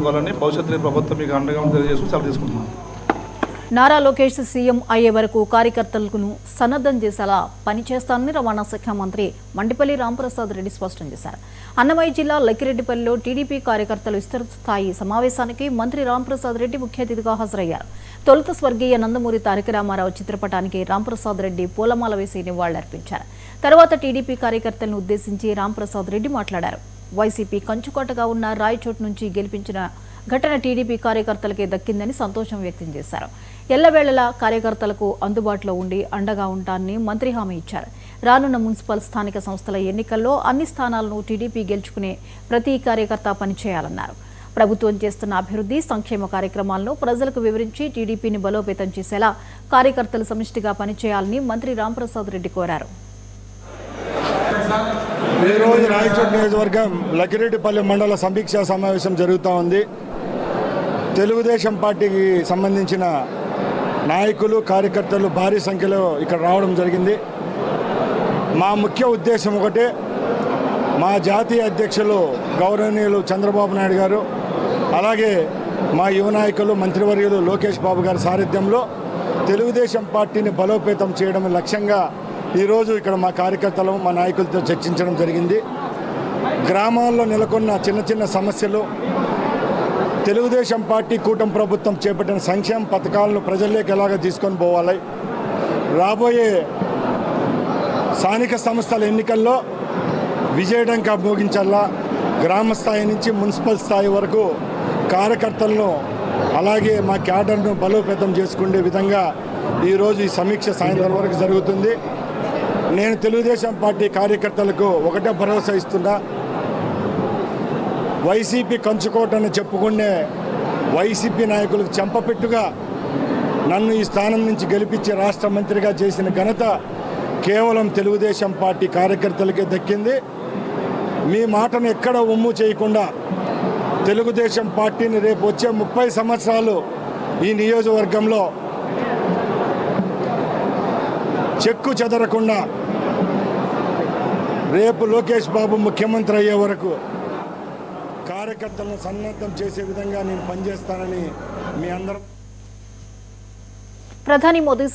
భవిష్యత్తు ప్రభుత్వం మీకు అండగా తెలియజేస్తూ సెలవు తీసుకుంటున్నాం. నారా లోకేష్ సీఎం అయ్యే వరకు కార్యకర్తలను సన్నద్ధం చేసేలా పనిచేస్తానని రవాణా శాఖ మంత్రి మండిపల్లి రాంప్రసాద్ రెడ్డి స్పష్టం చేశారు. అన్నమయ్య జిల్లా లక్కిరెడ్డిపల్లిలో టీడీపీ కార్యకర్తల విస్తృత స్థాయి సమావేశానికి మంత్రి రాంప్రసాద్ రెడ్డి ముఖ్య అతిథిగా హాజరయ్యారు. తొలుత స్వర్గీయ నందమూరి తారక రామారావు చిత్రపటానికి రాంప్రసాద్ రెడ్డి పూలమాల వేసి నివాళులర్పించారు. తర్వాత టీడీపీ కార్యకర్తలను ఉద్దేశించి రాంప్రసాద్ రెడ్డి మాట్లాడారు. వైసీపీ కంచుకోటగా ఉన్న రాయచోటు నుంచి గెలిపించిన ఘటన టీడీపీ కార్యకర్తలకే దక్కిందని సంతోషం వ్యక్తం చేశారు. ఎల్లవేళలా కార్యకర్తలకు అందుబాటులో ఉండి అండగా ఉంటానని మంత్రి హామీ ఇచ్చారు. రానున్న మున్సిపల్ స్థానిక సంస్థల ఎన్నికల్లో అన్ని స్థానాలను టీడీపీ గెలుచుకునే ప్రతి కార్యకర్త పనిచేయాలన్నారు. ప్రభుత్వం చేస్తున్న అభివృద్ధి సంక్షేమ కార్యక్రమాలను ప్రజలకు వివరించి టీడీపీని బలోపేతం చేసేలా కార్యకర్తలు సమిష్టిగా పనిచేయాలని మంత్రి రాంప్రసాద్ రెడ్డి కోరారు. ఈరోజు రాయచోటి నియోజకవర్గం లక్కిరెడ్డిపల్లి మండల సమీక్షా సమావేశం జరుగుతూ ఉంది. తెలుగుదేశం పార్టీకి సంబంధించిన నాయకులు కార్యకర్తలు భారీ సంఖ్యలో ఇక్కడ రావడం జరిగింది. మా ముఖ్య ఉద్దేశం ఒకటే, మా జాతీయ అధ్యక్షులు గౌరవనీయులు చంద్రబాబు నాయుడు గారు, అలాగే మా యువ నాయకులు మంత్రివర్యులు లోకేష్ బాబు గారి సారథ్యంలో తెలుగుదేశం పార్టీని బలోపేతం చేయడం లక్ష్యంగా ఈరోజు ఇక్కడ మా కార్యకర్తలు మా నాయకులతో చర్చించడం జరిగింది. గ్రామాల్లో నెలకొన్న చిన్న చిన్న సమస్యలు, తెలుగుదేశం పార్టీ కూటమి ప్రభుత్వం చేపట్టిన సంక్షేమ పథకాలను ప్రజల్లోకి ఎలాగ తీసుకొని పోవాలి, రాబోయే స్థానిక సంస్థల ఎన్నికల్లో విజయడంకా మోగించాలా, గ్రామ స్థాయి నుంచి మున్సిపల్ స్థాయి వరకు కార్యకర్తలను అలాగే మా క్యాడర్ను బలోపేతం చేసుకునే విధంగా ఈరోజు ఈ సమీక్ష సాయంత్రం వరకు జరుగుతుంది. నేను తెలుగుదేశం పార్టీ కార్యకర్తలకు ఒకటే భరోసా ఇస్తున్నా, వైసీపీ కంచుకోటని చెప్పుకునే వైసీపీ నాయకులకు చెంపపెట్టుగా నన్ను ఈ స్థానం నుంచి గెలిపించి రాష్ట్ర మంత్రిగా చేసిన ఘనత కేవలం తెలుగుదేశం పార్టీ కార్యకర్తలకే దక్కింది. మీ మాటను ఎక్కడ ఒమ్ము చేయకుండా తెలుగుదేశం పార్టీని రేపు వచ్చే 30 సంవత్సరాలు ఈ నియోజకవర్గంలో చెక్కు చెదరకుండా రేపు లోకేష్ బాబు ముఖ్యమంత్రి అయ్యే వరకు కార్యకర్తలను సన్నద్ధం చేసే విధంగా నేను పనిచేస్తానని మీ అందరం ప్రధాని మోదీ